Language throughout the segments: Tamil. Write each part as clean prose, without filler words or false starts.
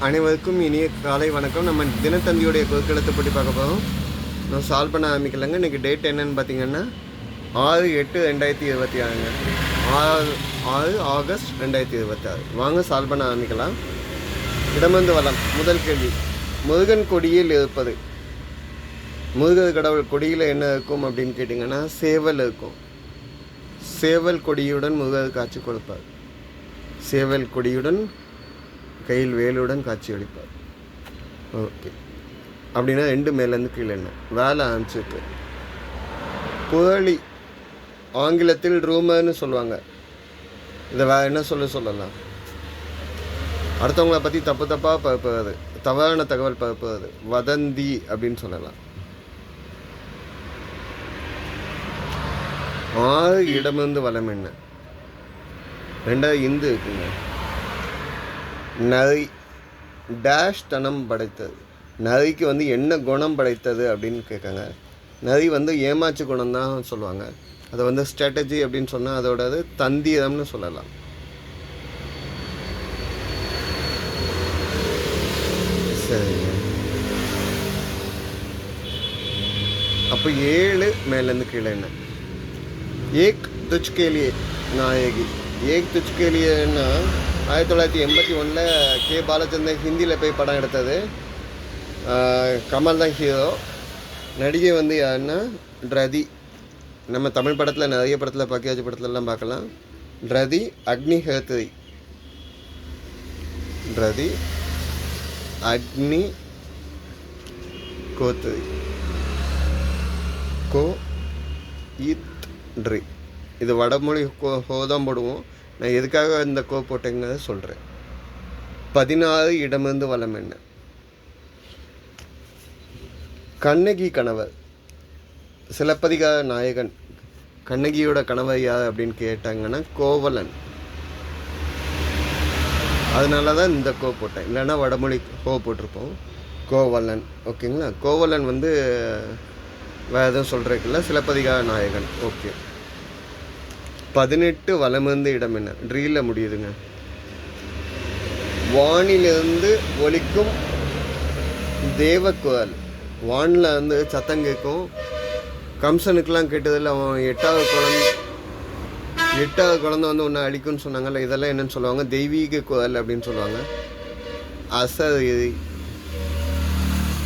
அனைவருக்கும் இனிய காலை வணக்கம். நம்ம தினத்தந்தியுடைய குறுக்கெழுத்து பற்றி பார்க்க போகிறோம். நான் சால்வ் பண்ண ஆரம்பிக்கலைங்க. இன்றைக்கி டேட் என்னென்னு பார்த்தீங்கன்னா 6/8/2026ங்க. 6 ஆகஸ்ட் 2026. வாங்க சால்வ் பண்ண ஆரம்பிக்கலாம். இடமந்து வளம். முதல் கேள்வி, முருகன் கொடியில் இருப்பது. முருகர் கடவுள் கொடியில் என்ன இருக்கும் அப்படின்னு கேட்டிங்கன்னா சேவல் இருக்கும். சேவல் கொடியுடன் முருகர் காட்சி கொடுப்பார். சேவல் கொடியுடன் கையில் வேலுடன் காட்சி அளிப்பார். ஓகே, அப்படின்னா 2 மேலேருந்து கீழே என்ன வேலை ஆரம்பிச்சிருக்கு. புரளி ஆங்கிலத்தில் ரூமர்னு சொல்லுவாங்க. இதை வேறு என்ன சொல்லலாம். அடுத்தவங்களை பற்றி தப்பாக பரப்புறது, தவறான தகவல் பரப்புறது, வதந்தி அப்படின்னு சொல்லலாம். 6 இடமிருந்து வளம் என்ன 2 இந்து இருக்குங்க. நரி டேஷ் தனம் படைத்தது. நரிக்கு என்ன குணம் படைத்தது அப்படின்னு கேட்காங்க. நரி ஏமாச்சு குணம் தான் சொல்லுவாங்க. அதை ஸ்ட்ராட்டஜி அப்படின்னு சொன்னால் அதோடது தந்திரம்னு சொல்லலாம். சரிங்க. அப்போ 7 மேலேருந்து கீழே என்ன ஏக் துச்கேலியே நாயகி. ஏக் துச்கேலியன்னா 1981 கே பாலச்சந்தர் ஹிந்தியில் போய் படம் எடுத்தது. கமல் தான் ஹீரோ. நடிகை யாருன்னா ரதி. நம்ம தமிழ் படத்தில் நிறைய படத்தில் பாக்கியாஜி படத்துலலாம் பார்க்கலாம். ரதி அக்னிஹோத்ரி. ரதி அக்னி கோத்ரி கோ இத் ட்ரி. இது வடமொழி ஹோதான் போடுவோம். நான் எதுக்காக இந்த கோ போட்டேங்கிறத சொல்கிறேன். 16 இடமிருந்து வளம் என்ன கண்ணகி கணவர். சிலப்பதிகார நாயகன் கண்ணகியோட கணவர் யார் அப்படின்னு கேட்டாங்கன்னா கோவலன். அதனால தான் இந்த கோ போட்டேன். இல்லைன்னா வடமொழி கோ போட்டிருப்போம். கோவலன். ஓகேங்களா. கோவலன் வேறு எதுவும் சொல்கிறதுக்குல்ல, சிலப்பதிகார நாயகன். ஓகே. 18 வலமிருந்து இடம் என்ன ட்ரீல முடியுதுங்க. வானிலிருந்து ஒலிக்கும் தேவக்குரல். வானில் சத்தம் கேட்கும். கம்சனுக்கெல்லாம் கேட்டதில்ல, அவன் 8வது குழந்தை ஒன்று அழிக்கும்னு சொன்னாங்கல்ல. இதெல்லாம் என்னென்னு சொல்லுவாங்க, தெய்வீக குரல் அப்படின்னு சொல்லுவாங்க.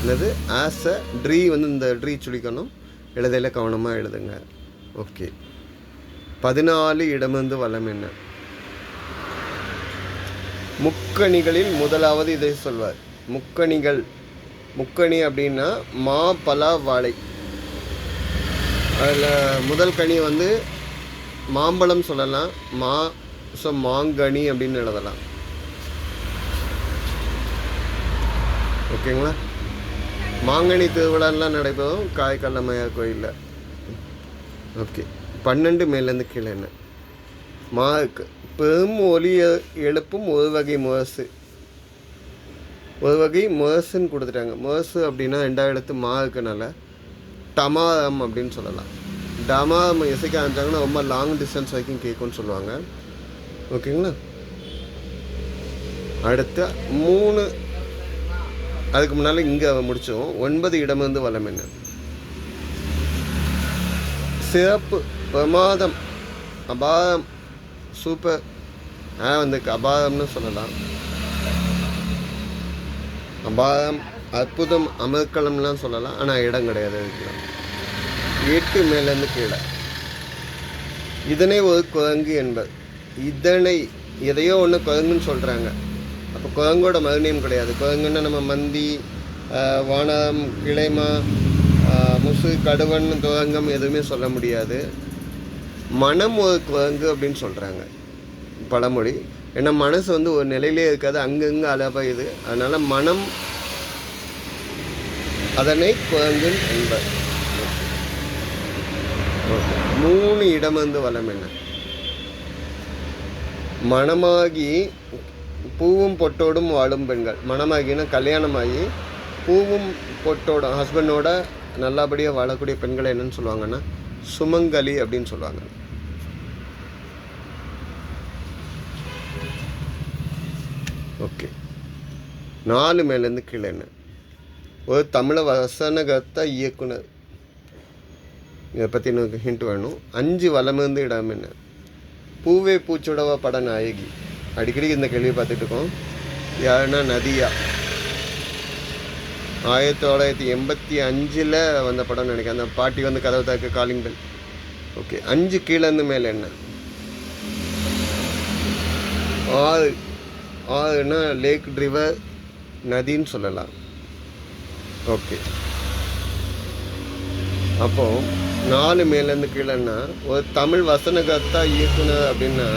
என்னது ட்ரீ இந்த ட்ரீ சுழிக்கணும். எழுதையில் கவனமாக எழுதுங்க. ஓகே. 14 இடமிருந்து வளம் என்ன முக்கணிகளில் முதலாவது இதை சொல்வார். முக்கணி அப்படின்னா மா பலா வாழை. அதில் முதல் கனி மாம்பழம் சொல்லலாம். மாங்கனி அப்படின்னு எழுதலாம். ஓகேங்களா. மாங்கனி திருவிழாலாம் நடைபெறும் காய்கல்லம்மையார் கோயிலில். ஓகே. 12 மேலேருந்து கீழே என்ன மார்க். பெரும் ஒலியை எழுப்பும் ஒரு வகை முரசுன்னு கொடுத்துட்டாங்க. முரசு அப்படின்னா 2 எழுத்து மார்க்குனால டமாரம் அப்படின்னு சொல்லலாம். டமாரம் இசைக்க ஆரம்பிச்சாங்கன்னா ரொம்ப லாங் டிஸ்டன்ஸ் வரைக்கும் கேட்கும்னு சொல்லுவாங்க. ஓகேங்களா. அடுத்த 3 அதுக்கு முன்னால் இங்கே முடித்தோம். 9 இடமிருந்து வளம் என்ன சிறப்பு, பிரமாதம், அபாரம், சூப்பர். அபாரம்னு சொல்லலாம். அபாரம், அற்புதம், அமர்க்களம்லாம் சொல்லலாம். ஆனால் இடம் கிடையாது அதுக்கெல்லாம். 8 மேலேருந்து கீழே இதனை ஒரு குரங்கு என்பது. இதனை எதையோ ஒன்று குரங்குன்னு சொல்கிறாங்க. அப்போ குரங்கோட மறுநயம் கிடையாது. குரங்குன்னா நம்ம மந்தி, வானம், கிளைமா, முசு, கடுவன், துவங்கம் எதுவுமே சொல்ல முடியாது. மனம் ஒரு குரங்கு அப்படின்னு சொல்கிறாங்க பழமொழி. ஏன்னா மனசு ஒரு நிலையிலே இருக்காது, அங்கங்கே அலபாயுது. அதனால் மனம் அதனை குரங்கு என்பர். 3 இடமிருந்து வளம் என்ன மனமாகி பூவும் பொட்டோடும் வாழும் பெண்கள். மனமாகினா கல்யாணமாகி பூவும் பொட்டோடும் ஹஸ்பண்டோட நல்லபடியாக வாழக்கூடிய பெண்களை என்னன்னு சொல்லுவாங்கன்னா சுமங்கலி அப்படின்னு சொல்லுவாங்க. ஓகே, 4 மேலேருந்து கீழே என்ன? ஒரு தமிழ வசனகர்த்தா இயக்குனர். இதை பற்றி எனக்கு ஹிண்ட் வேணும். 5 வலமிருந்து இடம் என்ன? பூவே பூச்சுடவா பட நாயகி. அடிக்கடி இந்த கேள்வி பார்த்துட்டு இருக்கோம். யாருன்னா நதியா. 1985 வந்த படம் நினைக்கிறேன். அந்த பாட்டி வந்து கதவு தாக்கு காலிங் பெல். ஓகே, 5 கீழேருந்து மேலே என்ன? 6னா லேக் ரிவர், நதின்னு சொல்லலாம். ஓகே, அப்போ 4 மேலேருந்து கீழேன்னா ஒரு தமிழ் வசனகர்த்தா இயக்குனர் அப்படின்னா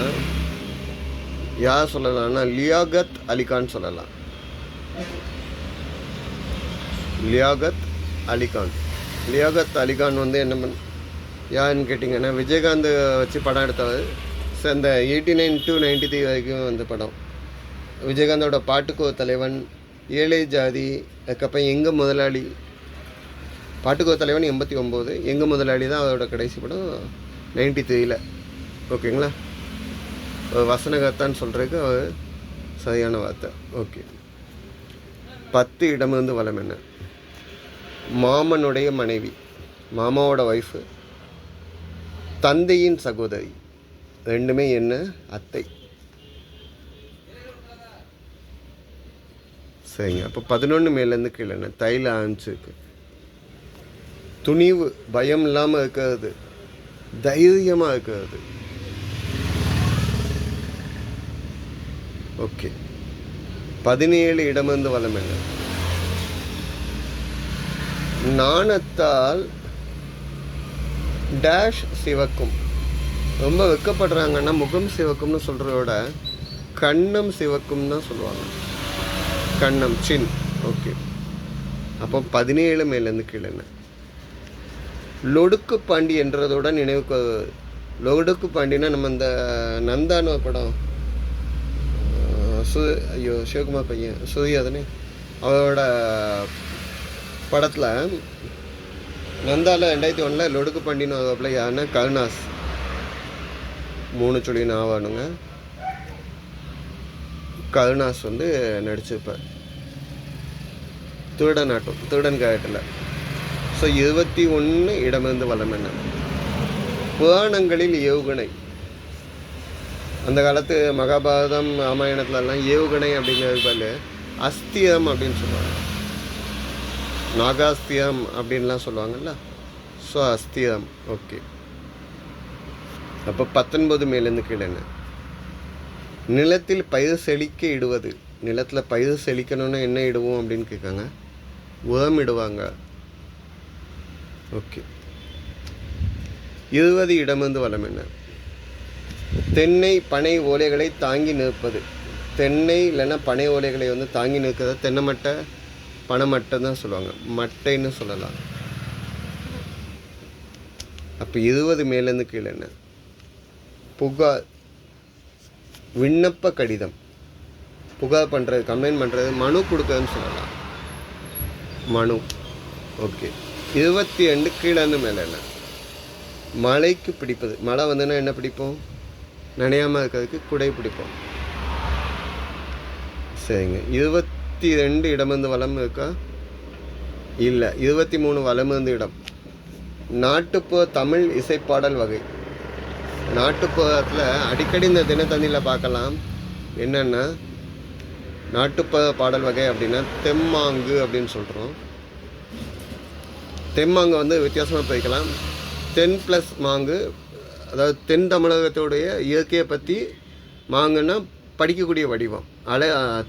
யார் சொல்லலாம்னா லியாகத் அலிகான் சொல்லலாம். லியாகத் அலிகான் வந்து என்ன யாருன்னு கேட்டிங்கன்னா விஜயகாந்த் வச்சு படம் எடுத்தவர். அந்த 89 to 93 வரைக்கும் வந்த படம். விஜயகாந்தோட பாட்டுக்கு ஒரு தலைவன், ஏழை ஜாதி, அதுக்கப்புறம் எங்க முதலாளி. பாட்டுக்கு ஒரு தலைவன் 89, எங்க முதலாளி தான் அவரோட கடைசி படம் 93. ஓகேங்களா? வசனகர்த்தான்னு சொல்கிறதுக்கு அவர் சரியான வார்த்தை. ஓகே, 10 இடமிருந்து வலம் என்ன? மாமனுடைய மனைவி, மாமாவோட ஒய்ஃபு, தந்தையின் சகோதரி, ரெண்டுமே என்ன? அத்தை. சரிங்க. அப்போ 11 மேலேருந்து கீழே என்ன? தைல ஆரம்பிச்சிருக்கு. துணிவு, பயம் இல்லாமல் இருக்கிறது, தைரியமாக இருக்கிறது. ஓகே, 17 இடமிருந்து வலம் என்ன? நாணத்தால் டேஷ் சிவக்கும். ரொம்ப வெக்கப்படுறாங்கன்னா முகம் சிவக்கும்னு சொல்கிறதோட கண்ணம் சிவக்கும் தான் சொல்லுவாங்க. கண்ணம், சின். ஓகே, அப்போ 17 மேலேருந்து கீழே என்ன? லொடுக்கு பாண்டி என்றதோட நினைவுக்கு. லொடுக்கு பாண்டினா நம்ம இந்த நந்தான படம், சிவகுமார் பையன் சூர்யாதனே, அவரோட படத்தில் நந்தாவில் 2001 லொடுக்கு பாண்டின்னு வரப்பில் யாருன்னா கருணாஸ். 3 சொல்லி ஆவானுங்க. கருணாஸ் வந்து நடிச்சிருப்பார் திருடன் கேரக்டரில். ஸோ 21 இடமிருந்து வலம் என்ன? புராணங்களில் ஏவுகணை. அந்த காலத்து மகாபாரதம் ராமாயணத்துலலாம் ஏவுகணை அப்படிங்கிறது பதில் அஸ்தியம் அப்படின்னு சொல்லுவாங்க. நாகாஸ்தியம் அப்படின்லாம் சொல்லுவாங்கல்ல. ஸோ அஸ்தியம். ஓகே, அப்போ 19 மேலேருந்து கீழே என்ன? நிலத்தில் பயிர் செழிக்க இடுவது. நிலத்தில் பயிர் செழிக்கணும்னா என்ன இடுவோம் அப்படின்னு கேட்காங்க. உரம் இடுவாங்க. ஓகே, 20 இடமிருந்து வலம் என்ன? தென்னை பனை ஓலைகளை தாங்கி நிற்பது. தென்னை இல்லைன்னா பனை ஓலைகளை வந்து தாங்கி நிற்கிறத தென்னை மட்டை, பனை மட்டை தான் சொல்லுவாங்க. மட்டைன்னு சொல்லலாம். அப்போ 20 மேலேருந்து கீழே என்ன? புகார், விண்ணப்ப கடிதம். புகார் பண்ணுறது, கம்ப்ளைண்ட் பண்ணுறது, மனு கொடுக்குறதுன்னு சொல்லலாம். மனு. ஓகே, 22 கீழேருந்து மேலே என்ன? மழைக்கு பிடிப்பது. மழை வந்துன்னா என்ன பிடிப்போம்? நனையாமல் இருக்கிறதுக்கு குடை பிடிப்போம். சரிங்க. 22 இடமிருந்து வலம் இருக்கா? இல்லை. 23 வலமிருந்து இடம். நாட்டுப்புற தமிழ் இசைப்பாடல் வகை. நாட்டுப்புறத்தில் அடிக்கடி இந்த தினத்தந்தியில் பார்க்கலாம். என்னென்னா நாட்டுப்புற பாடல் வகை அப்படின்னா தெம்மாங்கு அப்படின்னு சொல்கிறோம். தெம்மாங்கு வந்து வித்தியாசமாக பிரிக்கலாம். தென் ப்ளஸ் மாங்கு, அதாவது தென் தமிழகத்துடைய இயற்கையை பற்றி. மாங்குன்னா படிக்கக்கூடிய வடிவம்,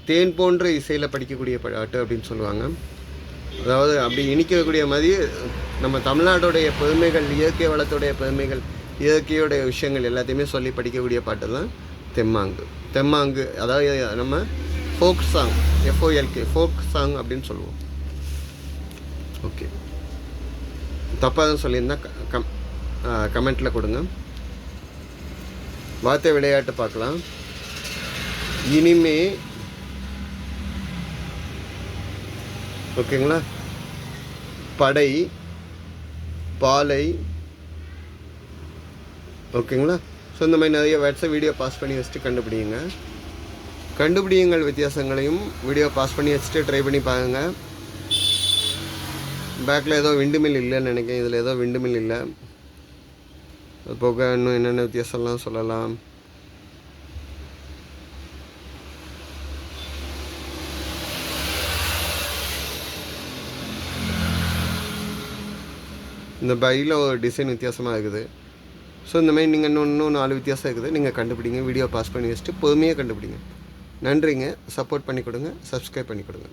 தேன் போன்ற இசையில் படிக்கக்கூடிய பாட்டு அப்படின்னு சொல்லுவாங்க. அதாவது அப்படி இனிக்கக்கூடிய மாதிரி நம்ம தமிழ்நாட்டுடைய பெருமைகள், இயற்கை வளத்துடைய பெருமைகள், இயற்கையோடைய விஷயங்கள் எல்லாத்தையுமே சொல்லி படிக்கக்கூடிய பாட்டு தான் தெம்மாங்கு. தெம்மாங்கு அதாவது நம்ம folk song, FOLK, folk song அப்படின்னு சொல்லுவோம். ஓகே, தப்பாக தான் சொல்லியிருந்தா கமெண்ட்டில் கொடுங்க. வார்த்தை விளையாட்டு பார்க்கலாம். இனிமே. ஓகேங்களா? படை, பாலை. ஓகேங்களா? ஸோ இந்த மாதிரி நிறைய வேர்ட்ஸை வீடியோ பாஸ் பண்ணி வச்சுட்டு கண்டுபிடிங்க. கண்டுபிடியுங்கள் வித்தியாசங்களையும் வீடியோ பாஸ் பண்ணி வச்சுட்டு ட்ரை பண்ணி பாருங்கள். பேக்கில் ஏதோ விண்டு மில் இல்லைன்னு நினைக்கிறேன். இதில் ஏதோ விண்டு மில் இல்லை. அது போக இன்னும் என்னென்ன வித்தியாசம்லாம் சொல்லலாம். இந்த பையில் ஒரு டிசைன் வித்தியாசமாக இருக்குது. ஸோ இந்த மாதிரி நீங்கள் இன்னும் 4 வித்தியாசம் இருக்குது. நீங்கள் கண்டுபிடிங்க. வீடியோ பாஸ் பண்ணி வச்சுட்டு பொறுமையாக கண்டுபிடிங்க. நன்றிங்க. சப்போர்ட் பண்ணி கொடுங்க. சப்ஸ்கிரைப் பண்ணி கொடுங்க.